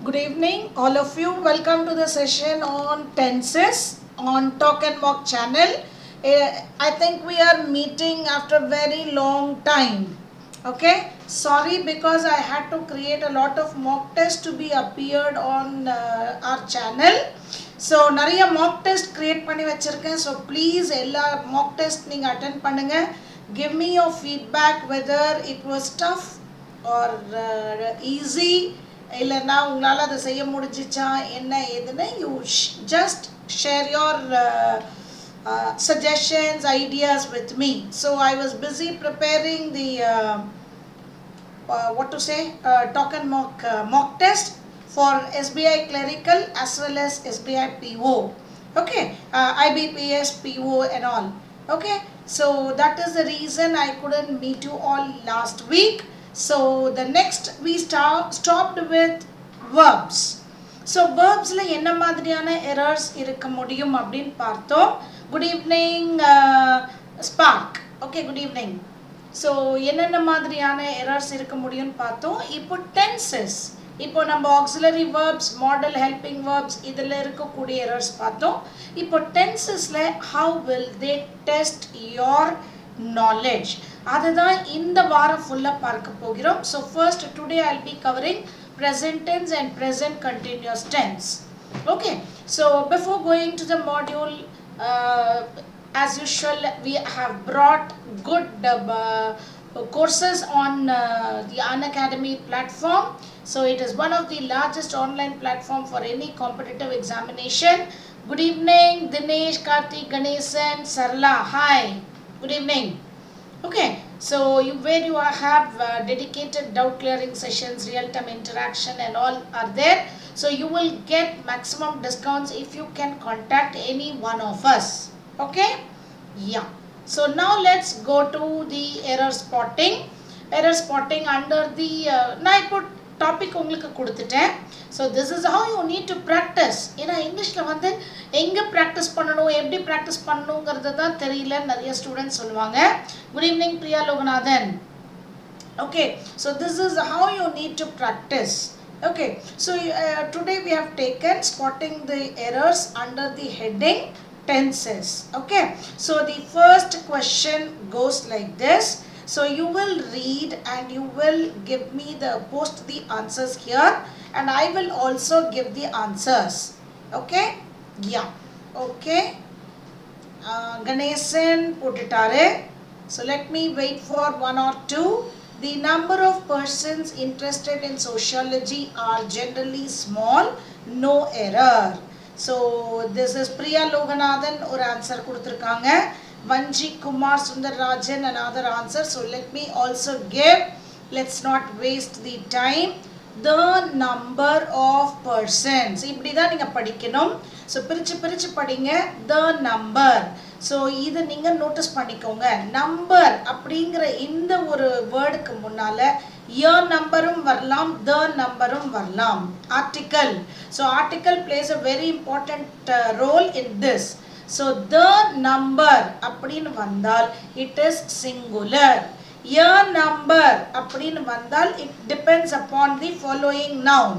Good evening, all of you. Welcome to the session on tenses on Talk and Mock channel. I think we are meeting after a very long time. Okay, sorry because I had to create a lot of mock tests to be appeared on our channel. So நிறைய mock test create பண்ணி வச்சிருக்கேன். So please எல்லா mock test நீங்க attend பண்ணுங்க. Give me your feedback whether it was tough or easy. இல்லைன்னா உங்களால் அதை செய்ய முடிஞ்சிச்சா என்ன ஏதுன்னு you just share your suggestions, ideas with me. So I was busy preparing the talk and mock test for SBI clerical as well as SBI PO. Okay, IBPS PO and all. Okay, so that is the reason I couldn't meet you all last week. So the next we stopped with verbs. So verbs la enna madriyana errors irukka mudiyum appdin paarthom. Good evening Spark. Okay, good evening. So enna madriyana errors irukka mudiyum paarthom. Ipo tenses, ipo நம்ம auxiliary verbs, modal helping verbs idella irukkudiya errors paarthom. Ipo tenses la how will they test your knowledge, அதுதான் இந்த வாரம் ஃபுல்லா பார்க்க போகிறோம். So first today I'll be covering present tense and present continuous tense. Okay, so before going to the module, as usual we have brought good courses on the Unacademy platform. So it is one of the largest online platform for any competitive examination. Good evening Dinesh, Karthik, Ganesan, Sarla. Hi, good evening. Okay, so where you have dedicated doubt clearing sessions, real time interaction and all are there. So you will get maximum discounts if you can contact any one of us. Okay, yeah. So now let's go to the error spotting. Error spotting under the na put topic உங்களுக்கு கொடுத்துட்டேன். So this is how you need to practice. ஏன்னா இங்கிலீஷ்ல வந்து எங்க practice பண்ணணும், எப்படி practice பண்ணணும்ங்கிறது தான் தெரியல நிறைய ஸ்டூடெண்ட்ஸ் சொல்லுவாங்க. Good evening Priya Loganathan. Okay, so this is how you need to practice. Okay, so today we have taken spotting the errors under the heading tenses. Okay, so the first question goes like this. So you will read and you will give me post the answers here and I will also give the answers. Okay, yeah. Okay, Ganesan putitare. So let me wait for one or two. The number of persons interested in sociology are generally small. No error. So this is Priya Loganathan or answer kuduthirukanga. Vanji Kumar Sundararajan another answer. So let me also give, let's not waste the time, the number of persons. இப்படி தான் நீங்க படிக்கணும். So பிரிச்சு படிங்க the number. So இதை நீங்க notice பண்ணிக்கோங்க. number அப்படிங்கிற இந்த ஒரு வேர்டுக்கு முன்னால your நம்பரும் வரலாம், the நம்பரும் வரலாம். article. So article plays a very important role in this. So the number அப்படினு வந்தால் it is singular. Your number அப்படினு வந்தால் it depends upon the following noun.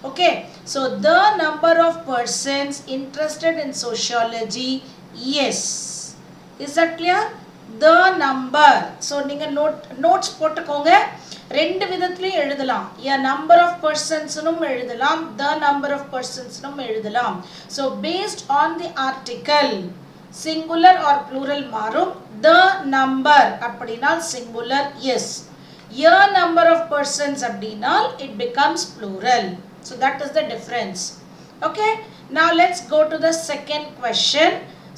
Okay, so the number of persons interested in sociology, yes. Is that clear? The number. So நீங்க notes போட்டுக்கோங்க. ரெண்டு விதத்திலையும் எழுதலாம். a number of persons னும் எழுதலாம், the number of persons னும் எழுதலாம். So based on the article singular or plural மாறும். the number அப்படினால் singular, yes. a number of persons அப்படினால் it becomes plural. So that is the difference. Okay, now let's go to the second question.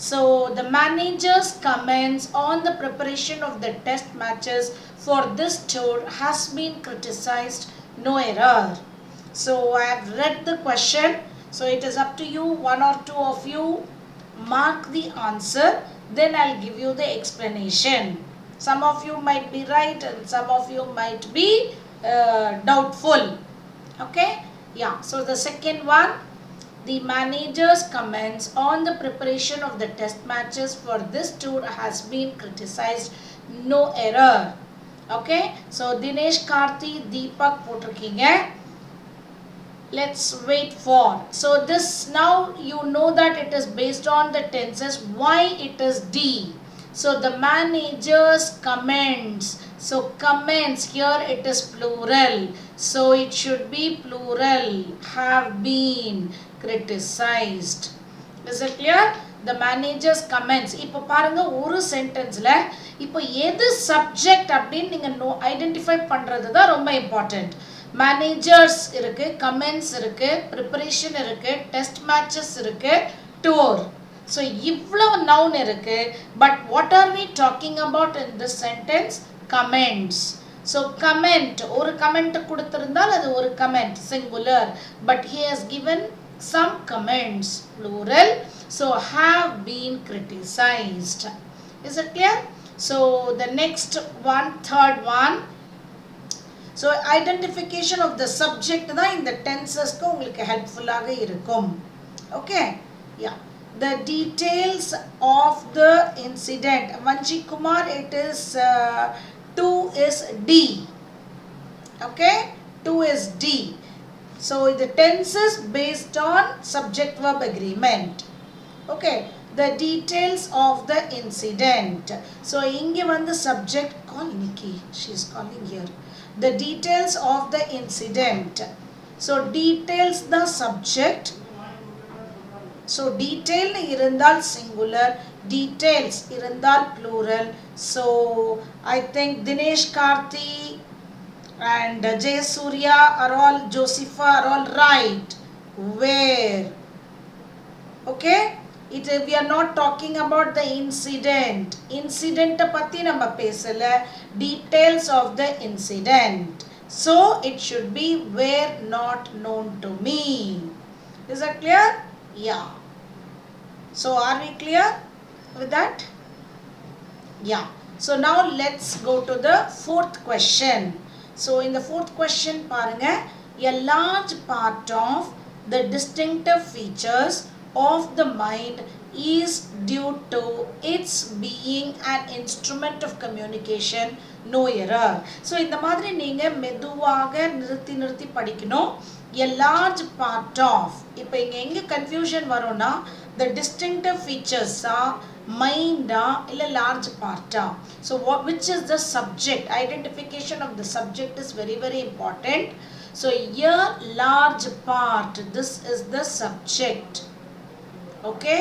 So the manager's comments on the preparation of the test matches for this tour has been criticized. No error. So I have read the question. So it is up to you, one or two of you mark the answer, then I'll give you the explanation. Some of you might be right and some of you might be doubtful. Okay, yeah. So the second one, the manager's comments on the preparation of the test matches for this tour has been criticized. No error. Okay, so Dinesh, Karthi, Deepak போட்டிருக்கீங்க. let's wait for. So this, now you know that it is based on the tenses. Why it is D? So the managers comments. So comments, here it is plural, so it should be plural, have been criticized. Is it clear? The managers comments. இப்போ பாருங்க ஒரு சென்டென்ஸ்ல இப்போ எது subject அப்படின்னு நீங்க identify பண்றது தான் ரொம்ப இம்பார்ட்டன்ட். மேனேஜர்ஸ் இருக்கு, கமெண்ட்ஸ் இருக்கு, ப்ரிப்பரேஷன் இருக்கு, டெஸ்ட் மேட்சஸ் இருக்கு, டூர். ஸோ இவ்வளவு நவுன் இருக்கு. But what are we talking about in this sentence? Comments. So comment, ஒரு கமெண்ட் கொடுத்திருந்தால் அது ஒரு comment singular. But he has given some comments plural, so have been criticized. Is it clear? So the next one, third one, so identification of the subject da in the tenses ku ungalku helpful aga irukum. Okay, yeah, the details of the incident. Vanchi Kumar, it is 2 is D. Okay, 2 is D. So the tenses based on subject verb agreement. Okay, the details of the incident. So inge the subject, call Nikki, she is calling here. The details of the incident. So details the subject. So detail irundal singular, details irundal plural. So I think Dinesh, Karthi and Jay Surya are all, Josepha are all right. Where? Okay, we are not talking about the incident. Incident patti nama pesala, details of the incident. So it should be were not known to me. Is that clear? Yeah. So are we clear with that? Yeah. So now let's go to the fourth question. So in the fourth question paranga, a large part of the distinctive features of the mind is due to its being an instrument of communication, no error. So இந்த மாதிரி நீங்க மெதுவாக நிறுத்தி படிக்கணும். A large part of, இப்போ இங்க எங்க confusion வரும்னா, the distinctive features are mind illa large part. So which is the subject? Identification of the subject is very very important. So here large part, this is the subject. Okay,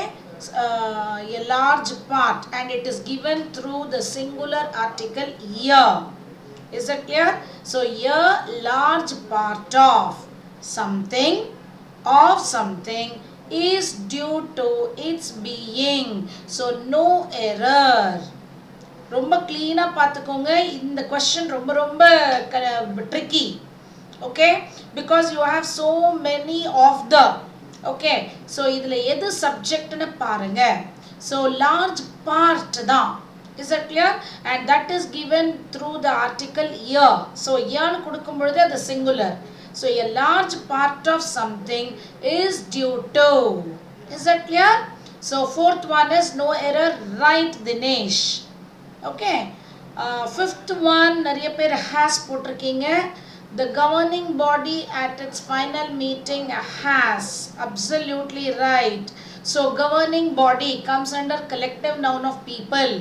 a large part, and it is given through the singular article here. Is it clear? So here large part of something is due to its being. So no error. ரொம்ப clean-ஆ பார்த்துக்கோங்க. இந்த question ரொம்ப tricky. Okay, because you have so many of the. Okay, so இதில் எது subjectனு பாருங்க. So large part தான். Is that clear? And that is given through the article here. So here கொடுக்கும் பொழுது அது singular. So a large part of something is due to. Is that clear? So fourth one is no error, right Dinesh. Okay. Fifth one, நிறைய பேர் has போட்டிருக்கீங்க. The governing body at its final meeting has. Absolutely right. So governing body comes under collective noun of people.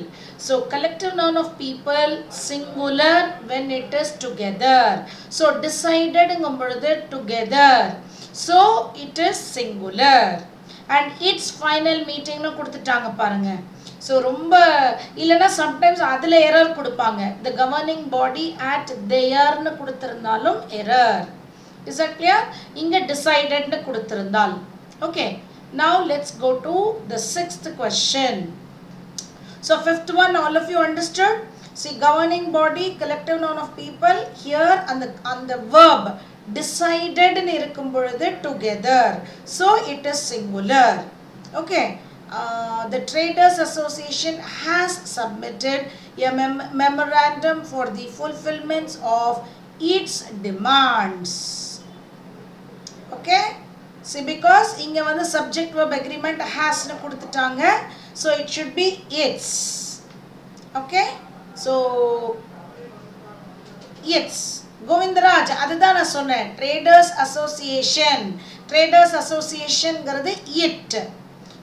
So collective noun of people singular when it is together. So decided together. So it is singular. And its final meeting nu கொடுத்துட்டாங்க பாருங்க. So ரொம்ப இல்லனா sometimes அதுல error கொடுப்பாங்க. The governing body at their னு கொடுத்திருந்தாலும் error. Is that clear? இங்க decided னு கொடுத்திருந்தால். Okay. Now let's go to the sixth question. So fifth one, all of you understood? See, governing body, collective noun of people, here on the verb decided னு இருக்கும் பொழுது together. So it is singular. Okay. The Traders Association has submitted a memorandum for the fulfillment of its demands. Okay. See, because inga vanda subject verb agreement has nu kuduthitaanga, so it should be its. Okay, so its. Govindaraj அதுதான் நான் சொன்னேன். Traders association, traders அசோசியேஷன்ங்கிறது it.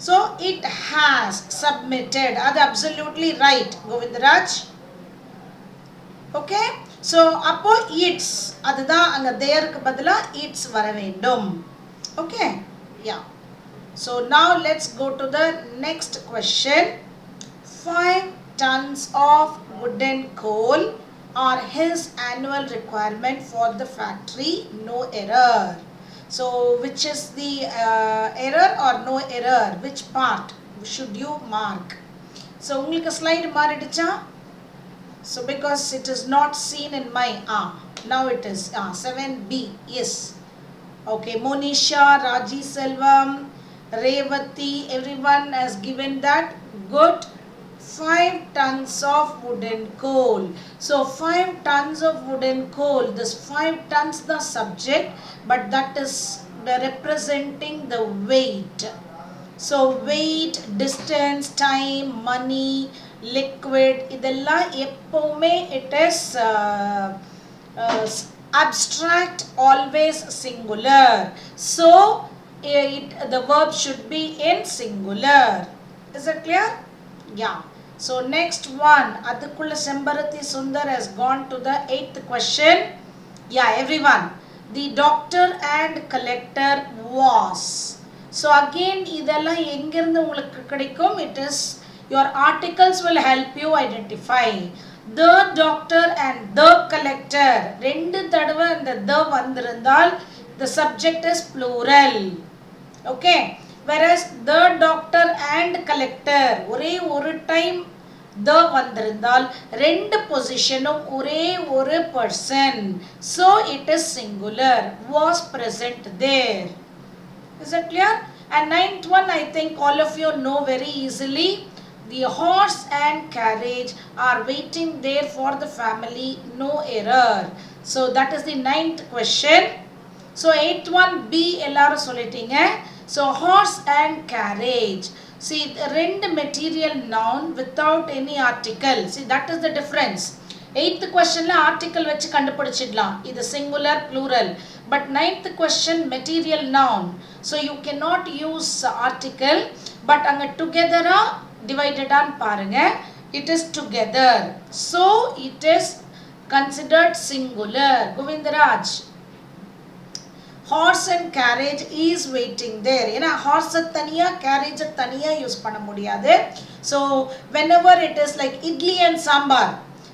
So it has submitted, அது absolutely right Govindaraj. Okay, so அப்போ it's அதுதான் அங்கே தேருக்கு பதிலாக இட்ஸ் வர வேண்டும். Okay, yeah. So now let's go to the next question. 5 tons of wooden coal are his annual requirement for the factory, no error. So which is the error or no error? Which part should you mark? So உங்களுக்கு slide மாறிடுச்சா? So because it is not seen in my now it is 7B. Yes. Okay, Monisha, Raji Selvam, Revati, everyone has given that. Good. 5 tons of wooden coal. So 5 tons of wooden coal. This 5 tons the subject, but that is representing the weight. So weight, distance, time, money, liquid, idella eppovume it is abstract, always singular. So the verb should be in singular. Is it clear? Yeah. So next one, Adikulla Sembarati Sundar has gone to the 8th question. Yeah, everyone. The doctor and collector was. So again, idella engirundhu ungalku kedikum, it is your articles will help you identify. The doctor and the collector. Rendu thadava and the vandirundal, the subject is plural. Okay. Whereas the doctor and collector ஒரே ஒரு time the வந்திருந்தால் ரெண்டு பொசிஷனும் ஒரே ஒரு person, so it is singular, was present there. Is that clear? And 9th one, I think all of you know very easily. The horse and carriage are waiting there for the family, no error. So that is the 9th question. So 8th one B எல்லாரும் சொல்லிட்டீங்க. So horse and carriage. See, rend material noun without any article. See, that is the difference. 8th question la article vechi kandupidichidlam. Idu singular, plural. But 9th question material noun. So you cannot use article. But anga together divided on parunga. It is together. So it is considered singular. Govindaraj. Horse and carriage is waiting there. ஏன்னா horse தனியா carriage தனியா use பண்ண முடியாது. So whenever it is like idli and sambar,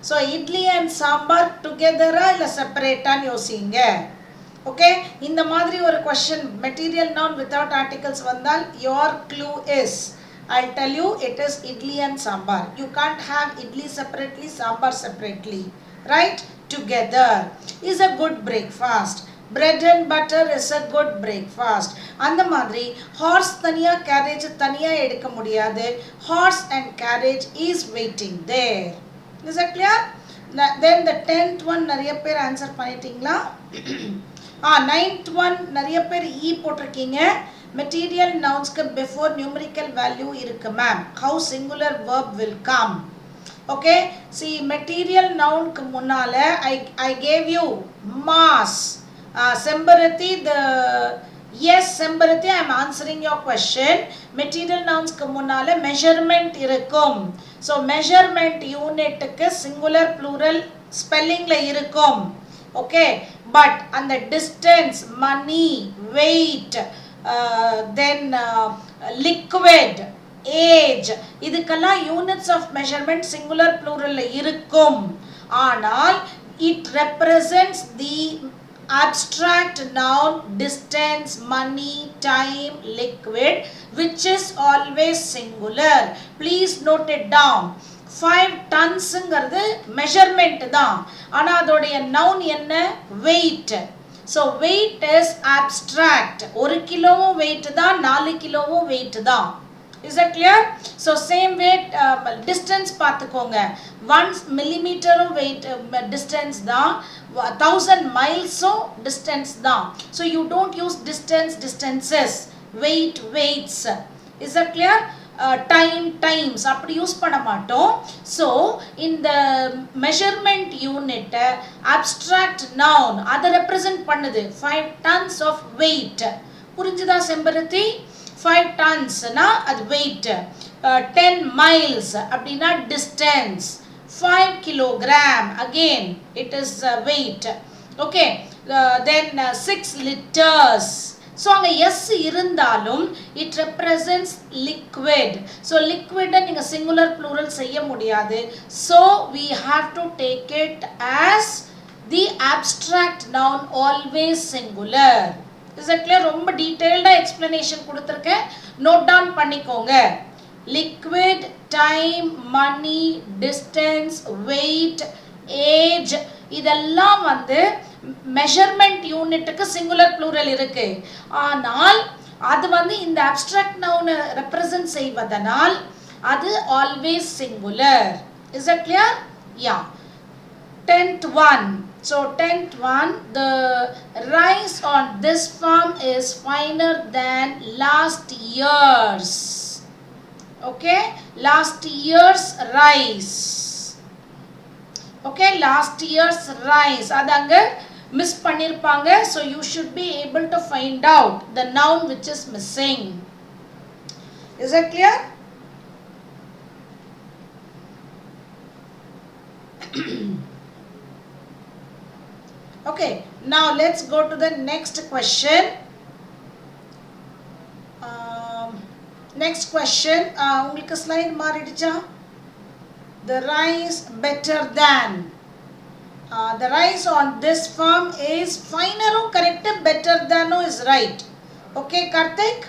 so idli and sambar together இல்ல separate ஆ யோசிங்க. Okay, இந்த மாதிரி ஒரு question material noun without articles வந்தால் your clue is, I'll tell you, it is idli and sambar. You can't have idli separately, sambar separately, right? Together is a good breakfast. Bread and butter is a good breakfast. அந்த மாதிரி horse தனியா carriage தனியா எடுக்க முடியாது. Horse and carriage is waiting there. Is that clear? Then the 10th one நிறைய பேர் answer பண்ணிட்டீங்களா? 9th one நிறைய பேர் E போட்டிருக்கீங்க. Material nounsக்கு before numerical value இருக்கு ma'am. How singular verb will come? Okay, see material nounக்கு முன்னால I gave you mass. Sembarati, yes Sembarati, I am answering your question. Material nouns ku munnala measurement irukum. So measurement unit ku singular plural spelling la irukum. Okay, but and the distance, money, weight, then liquid, age, idukalla units of measurement singular plural la irukum. ஆனால் it represents the abstract noun distance, money, time, liquid, which is always singular. Please note it down. 5 tons ங்கிறது measurement தான். ஆனா அதோடைய noun என்ன? weight. So weight is abstract. 1 கிலோவும் weight தான், 4 கிலோவும் weight தான். Is that clear? So same weight, distance பார்த்துக்கோங்க. 1 millimeter weight distance தான், 1000 miles distance தான். So you don't use distance, distances, weight, weights. Is that clear? times அப்படி use பண்ண மாட்டோம். ஸோ இந்த மெஷர்மெண்ட் யூனிட் அப்ஸ்ட்ராக்ட் நவுன் அதை represent பண்ணுது. 5 tons of weight. புரிஞ்சுதா செம்பருத்தி? 5 tonsனா அது weight. 10 miles அப்படின்னா distance. 5 kilogram again it is weight. Okay, then 6 liters. So அங்க s இருந்தாலும் it represents liquid. So liquid நீங்க singular plural செய்ய முடியாது. So we have to take it as the abstract noun, always singular. Is that clear? ரொம்ப detailed explanation கொடுத்திருக்கேன், note down பண்ணிக்கோங்க. Liquid, time, money, distance, weight, age இதெல்லாம் வந்து measurement யூனிட்டுக்கு singular plural இருக்கு. ஆனால் அது வந்து இந்த அப்ஸ்ட்ராக்ட் நவுனை ரெப்ரசன்ட் செய்வதனால் அது always singular. Is that clear? Yeah. 10th one. So 10th one, the rice on this farm is finer than last year's. Okay, last year's rice. Okay, last year's rice adanga miss பண்ணிருப்பாங்க. So you should be able to find out the noun which is missing. Is that clear? Okay, now let's go to the next question. Next question, உங்களுக்கு slide மாறிடுச்சா? The rice better than. The rice on this farm is finer. Correct? Better than is right. Okay, Karthik?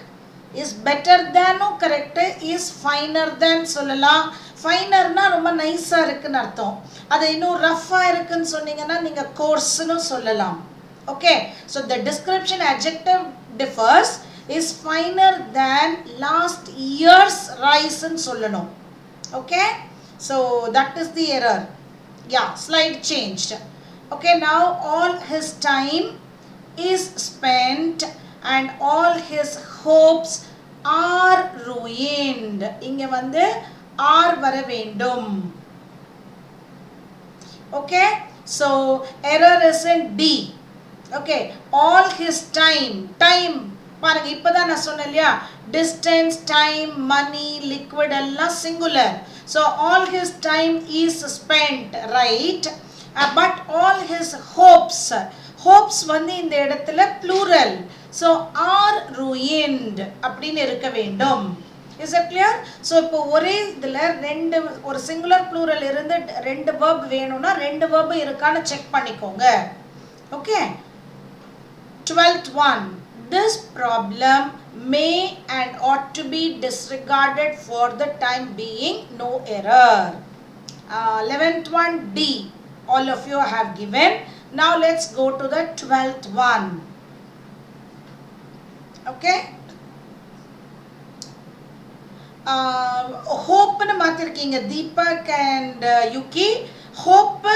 Is better than correct? Is finer than சொல்லலாம். Finer na ரொம்ப நைஸா இருக்குன்னு அர்த்தம். அது இன்னும் Rafah இருக்குன்னு சொன்னீங்கன்னா நீங்க கோர்ஸ்னு சொல்லலாம். Okay, so the description adjective differs. Is finer than last year's rice ன்னு சொல்லணும். Okay, so that is the error. Yeah, slide changed. Okay, now all his time is spent and all his hopes are ruined. இங்க வந்து are வர வேண்டும். Okay, so error is in D. Okay, all his time பாருங்க, இப்பதான் நான் சொன்னேன் இல்லையா, distance, time, money, liquid எல்லாம் singular. So all his time is spent, right? But all his hopes வந்து இந்த இடத்துல plural. So are ruined அப்படின்னு இருக்க வேண்டும். Is that clear? So இப்போ ஒரே இதுல ஒரு singular plural இருந்து ரெண்டு verb வேணும்னா ரெண்டு verb இருக்கான்னு செக் பண்ணிக்கோங்க. Okay, 12th one. This problem may and ought to be disregarded for the time being, no error. 11th one, D. All of you have given. Now let's go to the 12th one. Okay. Hope nu maathirkeenga Deepak and Yuki. Hope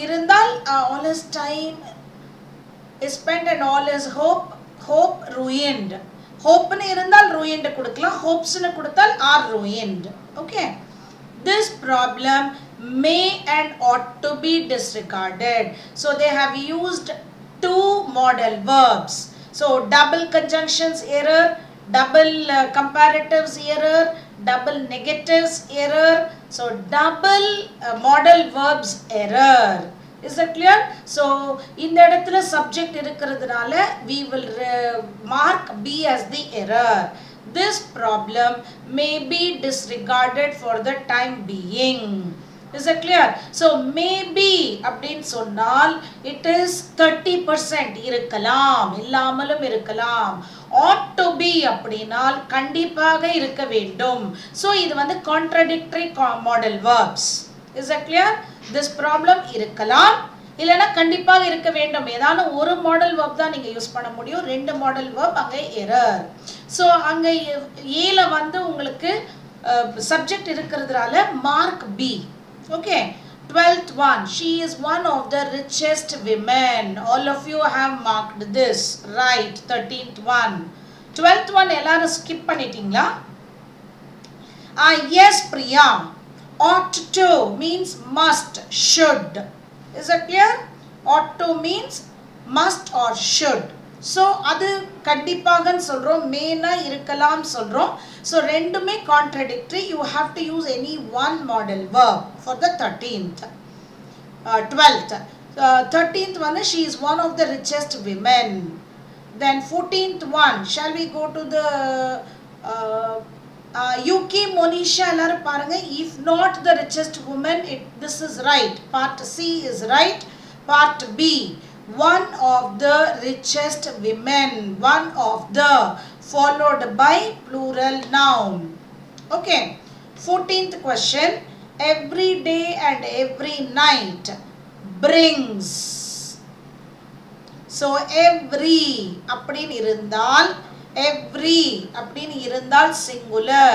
irundal all his time is spent and all his hope ruined. Hope nu irundal ruined kudukalam, hopes nu kuduttal are ruined. Okay, this problem may and ought to be disregarded. So they have used two modal verbs. So double conjunctions error, double comparatives error, double negatives error. So double modal verbs error. Is that clear? So இந்த இடத்துல subject இருக்கிறதுனால we will mark B as the error. This problem may be disregarded for the time being. Is that clear? So maybe அப்படின்னு சொன்னால் it is 30% இருக்கலாம், இல்லாமலும் இருக்கலாம். ought to be அப்படினால் கண்டிப்பாக இருக்க வேண்டும். So இது வந்து contradictory modal verbs. Is that clear? This problem இருக்கலாம், இல்லனா கண்டிப்பாக இருக்க வேண்டும். ஏதான ஒரு மாடல் verb தான் நீங்க யூஸ் பண்ண முடியும், ரெண்டு மாடல் verb அங்க error. So அங்க ஏல வந்து உங்களுக்கு subject இருக்கிறதுனால mark B. Okay, 12th one, she is one of the richest women. All of you have marked this, right? 13th one. 12th one எல்லாரும் skip பண்ணிட்டீங்களா? Yes, Priya. Ought to means must, should. Is it clear? Ought to means must or should. So அது கண்டிப்பாகன்னு சொல்றோம், மேனா இருக்கலாம் சொல்றோம். So ரெண்டுமே contradictory. You have to use any one model verb for the 13th. 12th. 13th one, she is one of the richest women. Then 14th one, shall we go to the Yuki, Monisha, எல்லாரும் பாருங்க. If not the richest woman, this is right. Part C is right. Part B, one of the richest women. One of the followed by plural noun. Okay. 14th question. Every day and every night brings. So every அப்படின்னு இருந்தால், every அப்படின்னு இருந்தால் singular.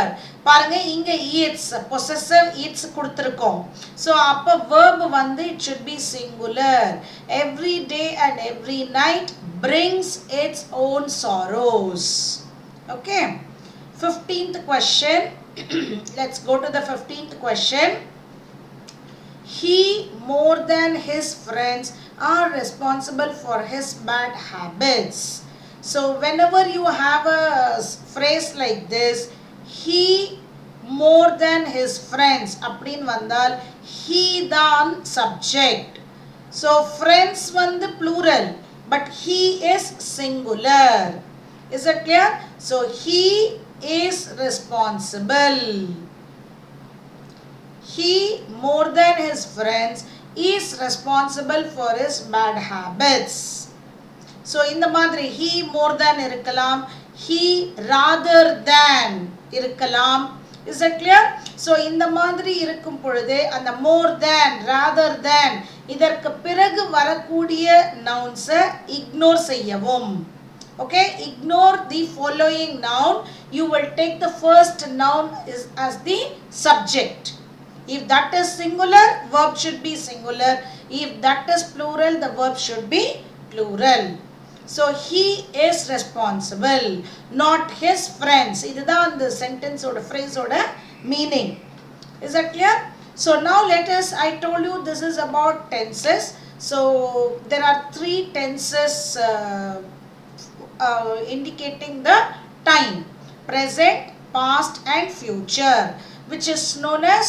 பாருங்க இங்க eats, possessive eats கொடுத்திருக்கோம். So அப்ப verb வந்து it should be singular. Every day and every night brings its own sorrows. Okay. 15th question. Let's go to the 15th question. He more than his friends are responsible for his bad habits. So whenever you have a phrase like this, he more than his friends அப்படின் வந்தால் he தான் subject. So friends வந்து plural, but he is singular. Is it clear? So he is responsible. He more than his friends is responsible for his bad habits. So இந்த மாதிரி he more than இருக்கலாம், he rather than இருக்கலாம். Is that clear? So இந்த மாதிரி இருக்கும் பொழுது அந்த more than, rather than இதற்கு பிறகு வரக்கூடிய nouns இக்னோர் செய்யவும். Okay, ignore the following noun. You will take the first noun as the subject. If that is singular, verb should be singular. If that is plural, the verb should be plural. So he is responsible, not his friends. இதுதான் the sentence or the phrase or the meaning. Is that clear? So now let us, I told you this is about tenses. So there are 3 tenses indicating the time: present, past and future, which is known as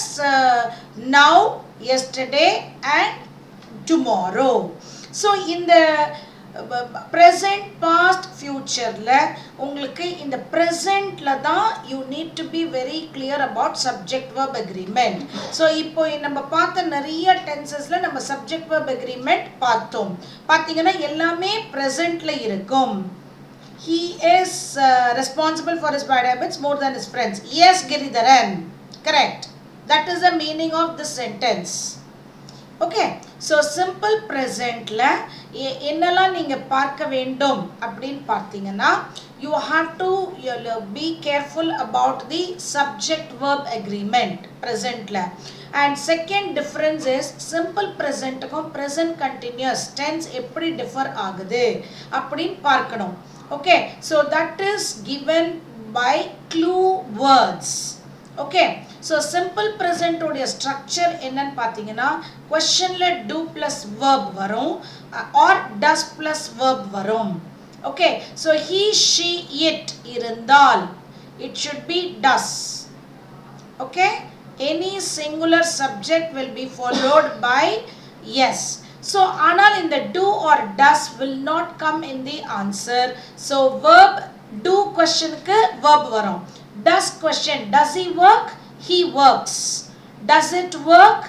now, yesterday and tomorrow. So in the present, past, futureல உங்களுக்கு இந்த presentல தான் you need to be very clear about subject verb agreement. So இப்போ நம்ம பார்த்த நிறைய tensesல நம்ம subject verb agreement பார்த்தோம். பாத்தீங்கன்னா எல்லாமே presentல இருக்கும். He is responsible for his bad habits more than his friends. Yes, Giridharan. Correct. That is the meaning of this sentence. Okay. So simple presentல என்னெல்லாம் நீங்க பார்க்க வேண்டும் அப்படின்னு பார்த்தீங்கன்னா, you have to be careful about the subject verb agreement presentல. And second difference is simple presentக்கும் present continuous tense எப்படி differ ஆகுது அப்படின்னு பார்க்கணும். Okay, so that is given by clue words. Okay, so simple present உடைய structure என்னன்னு பார்த்தீங்கன்னா, questionல do plus verb வரும் or does plus verb வரும். Okay, so he, she, it இருந்தால் it should be does. Okay, any singular subject will be followed by yes. So ஆனால் இந்த do or does will not come in the answer. So verb do questionக்கு verb வரும். Does question, does he work? He works. Does it work?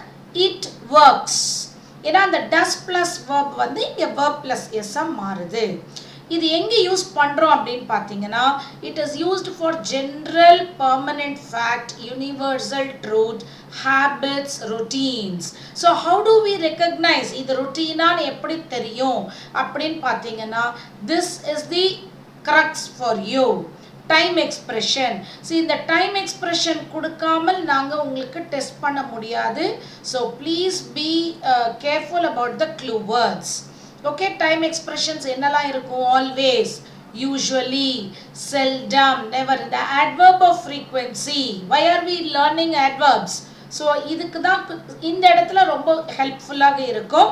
It works. ஏன்னா அந்த does plus verb வந்து இங்க verb plus s மாறுது. இது எங்க use பண்றோம் அப்படின்னு பார்த்தீங்கன்னா, it is used for general permanent fact, universal truth, habits, routines. So how do we recognize இது routineான்னு எப்படி தெரியும் அப்படின்னு பார்த்தீங்கன்னா, this is the crux for you. Time expression. See, இந்த time expression கொடுக்காமல் நாங்க உங்களுக்கு டெஸ்ட் பண்ண முடியாது. So please be careful about the clue words. Okay, time expressions என்னலாம் இருக்கும்? Always, usually, seldom, never. The adverb of frequency. Why are we learning adverbs? So இதுக்கு தான் இந்த இடத்துல ரொம்ப ஹெல்ப்ஃபுல்லாக இருக்கும்.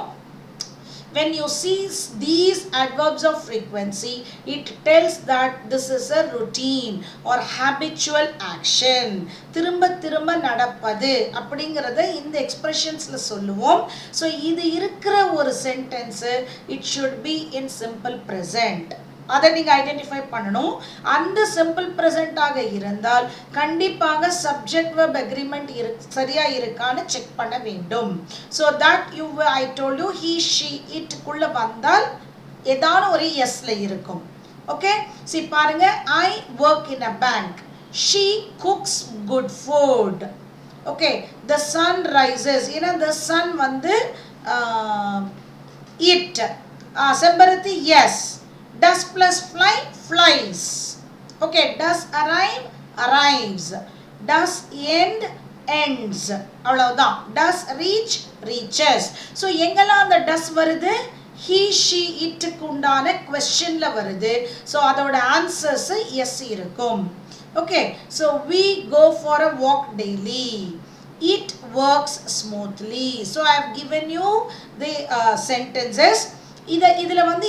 When you see these adverbs of frequency, it tells that this is a routine or habitual action. திரும்ப திரும்ப நடப்பது அப்படிங்கறத இந்த எக்ஸ்பிரஷன்ஸ்ல சொல்லுவோம். So இது இருக்கிற ஒரு sentence it should be in simple present. அதை நீங்க ஐடென்டிஃபை பண்ணணும். அந்த சிம்பிள் பிரசன்ட் ஆக இருந்தால் கண்டிப்பாக சப்ஜெக்ட் வெர்ப் அக்ரிமெண்ட் சரியா இருக்கான்னு செக் பண்ண வேண்டும். so that you I told you he she it குள்ள வந்தால் ஏதான ஒரு எஸ்ல இருக்கும். ஓகே, see பாருங்க, I work in a bank, she cooks good food. okay, the sun rises, ஏன்னா the sun வந்து it செம்பருத்தி yes, does plus fly, flies. okay, does arrive, arrives. does end, ends. அவ்வளவுதான். does reach, reaches. so எங்கெல்லாம் அந்த does வருது, he she it க்கு உண்டான questionல வருது. so அதோட answers yes இருக்கும். okay, so we go for a walk daily, it works smoothly. so I have given you the sentences. இதுல வந்து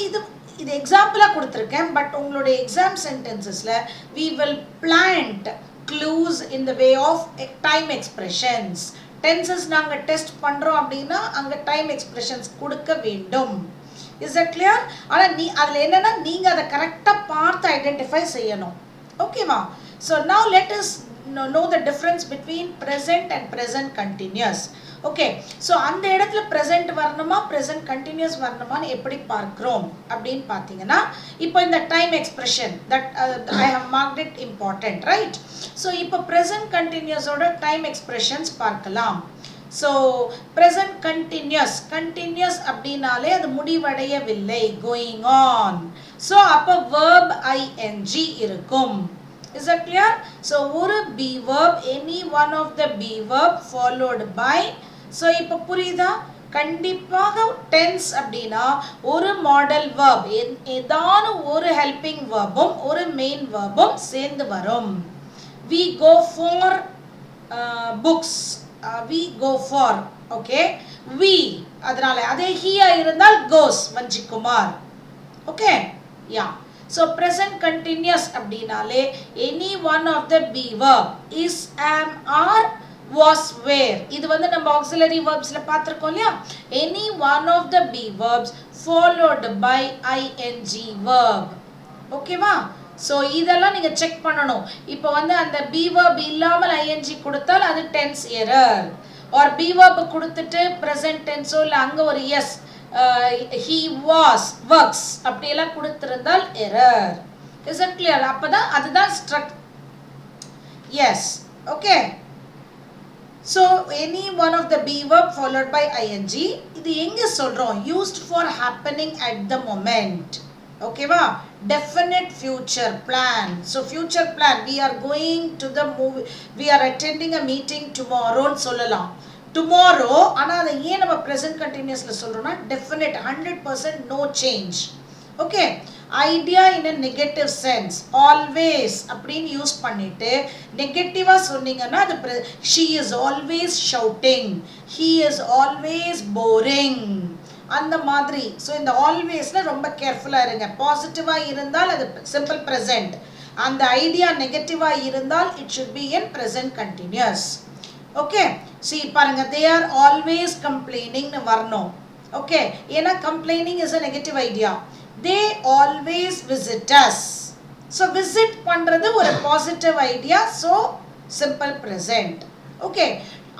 இது எக்ஸாம்பிளா கொடுத்திருக்கேன். பட் உங்களுடைய exam சென்டென்சஸ்ல we will plant clues in the way of time expressions. tenses நாங்க test பண்றோம் அப்படினா அங்க டைம் எக்ஸ்பிரஷன்ஸ் கொடுக்க வேண்டும். is that clear? ஆனா அதுல என்னன்னா நீங்க அதை கரெக்ட்டா பார்த்து ஐடென்டிஃபை செய்யணும். ஓகேவா? so now let us know the difference between present and present continuous. Okay, so அந்த இடத்துல ப்ரெசென்ட் வரணுமா ப்ரெசென்ட் கண்டினியூஸ் வரணுமான்னு எப்படி பார்க்குறோம் அப்படின்னு பார்த்தீங்கன்னா, இப்போ இந்த time expression that I have marked it important, right? So இப்போ ப்ரெசென்ட் கண்டினியூஸோட டைம் எக்ஸ்பிரஷன்ஸ் பார்க்கலாம். ஸோ ப்ரெசென்ட் கண்டினியூஸ் அப்படின்னாலே அது முடிவடையவில்லை, கோயிங் ஆன். ஸோ அப்போ வேர்ப் ஐஎன்ஜி இருக்கும். Is that clear? so ஒரு be verb, any one of the be verb followed by, so இப்போ புரியுதா? கண்டிப்பாக tense அப்படின்னா ஒரு மாடல் verb, ஏதான ஒரு helping verbும் ஒரு main verbும் சேர்ந்து வரும். we go for books, we go for, okay, we அதனால அதே he இருந்தால் goes, வஞ்சிக்குமார். okay, yeah. so present continuous அப்படினாலே any one of the be verb is, am, are, was, were. இது வந்து நம்ம auxiliary verbsல பார்த்திருக்கோம் இல்லையா? any one of the be verbs followed by ing verb. ஓகேவா? so இதெல்லாம் நீங்க செக் பண்ணணும். இப்போ வந்து அந்த be verb இல்லாமல் ing கொடுத்தால் அது tense error, or be verb கொடுத்துட்டு present tense இல்ல அங்க ஒரு yes, he was, works அப்படியெல்லாம் கொடுத்திருந்தால் error. is it clear? அப்பதான் அதுதான் struct. yes, okay. so any one of the be verb followed by ing, இது எங்க சொல்றோம்? used for happening at the moment. ஓகேவா? definite future plan. so future plan, we are going to the movie, we are attending a meeting tomorrow ன்னு சொல்லலாம். tomorrow, ஆனா அதை ஏன் நம்ம present continuousல சொல்றோம்னா definite, 100% no change. okay, idea in a negative sense, always அப்படின்னு use பண்ணிட்டு நெகட்டிவா சொன்னீங்கன்னா அது she is always shouting, he is always boring, அந்த மாதிரி. ஸோ இந்த ஆல்வேஸ்ல ரொம்ப கேர்ஃபுல்லா இருங்க. பாசிட்டிவா இருந்தால் அது சிம்பிள் present, அந்த ஐடியா நெகட்டிவா இருந்தால் it should be in present continuous. okay, see பாருங்க, they are always complaining னு வரணும். okay, ஏன்னா complaining is a negative idea. they always visit us, so visit பண்றது ஒரு positive idea, so simple present. okay,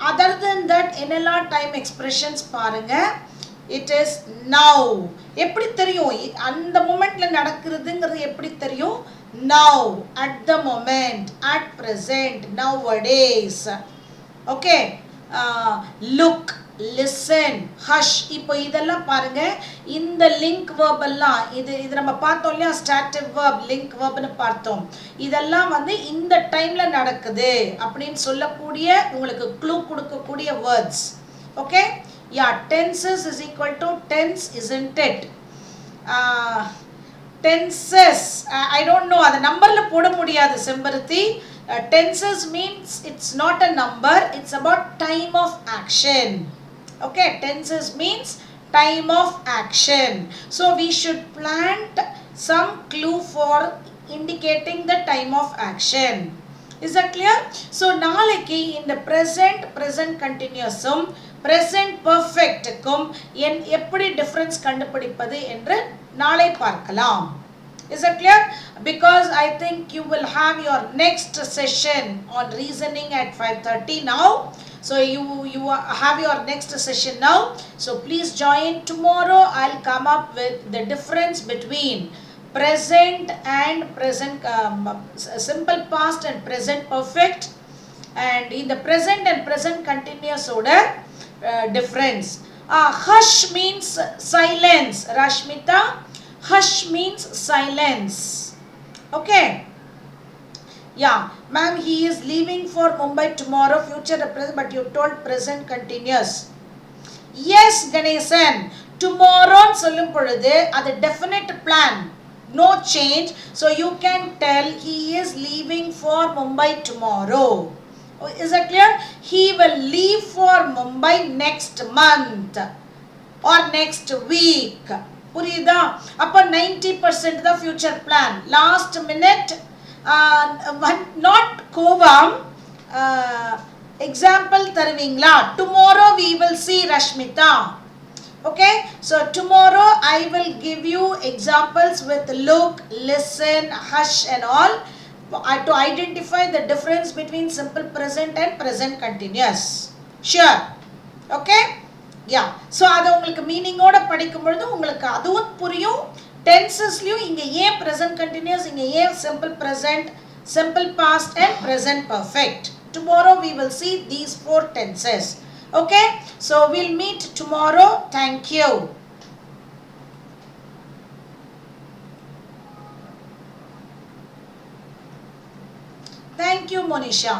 other than that என்னெல்லாம் time expressions பாருங்க, it is now. எப்படி தெரியும் அந்த மொமெண்ட்ல நடக்கிறதுங்கிறது? எப்படி தெரியும்? now, at the moment, at present, nowadays. okay, look, listen, hush. இப்போ இதெல்லாம் பாருங்க, இந்த லிங்க் verb எல்லாம் இது நம்ம பார்த்தோம் இல்லையா? stative verb, link verb னு பார்த்தோம். இதெல்லாம் வந்து இந்த டைம்ல நடக்குது அப்படின்னு சொல்லக்கூடிய உங்களுக்கு க்ளூ கொடுக்கக்கூடிய words. okay, yeah, tenses is equal to tense, isn't it? tenses. I don't know அது நம்பர்ல போட முடியாது செம்பருத்தி. Tenses means it's not a number, it's about time of action. Okay, tenses means time of action. So we should plant some clue for indicating the time of action. Is that clear? So நாளைக்கு இந்த present continuous present perfect க்கும் எப்படி difference கண்டுபிடிப்பது என்று நாளை பார்க்கலாம். Is that clear? Because I think you will have your next session on reasoning at 5:30 now. So you have your next session now. So please join tomorrow. I'll come up with the difference between present and present simple past and present perfect, and in the present and present continuous order difference. Hush means silence. Rashmita, hush means silence. Okay. Yeah, ma'am, he is leaving for Mumbai tomorrow, future present, but you told present continuous. Yes, Ganesan, tomorrow sollum poludhu adu definite plan, no change. So you can tell he is leaving for Mumbai tomorrow. Is that clear? He will leave for Mumbai next month or next week. புரியுதா? அப்போ 90% the future plan. Last minute not கோவம் example தருவீங்களா? Tomorrow we will see Rashmita. Okay, so tomorrow I will give you examples with look, listen, hush and all to identify the difference between simple present and present continuous. Sure? Okay? Yeah. So அது உங்களுக்கு மீனிங்கோட படிக்கும் பொழுது உங்களுக்கு அதுவும் புரியும். டென்சஸ்லயும் இங்க ஏன் present continuous, இங்க ஏன் simple present, simple past and present perfect. Tomorrow we will see these 4 tenses. Okay, so we'll meet tomorrow. Thank you. Thank you, Monisha.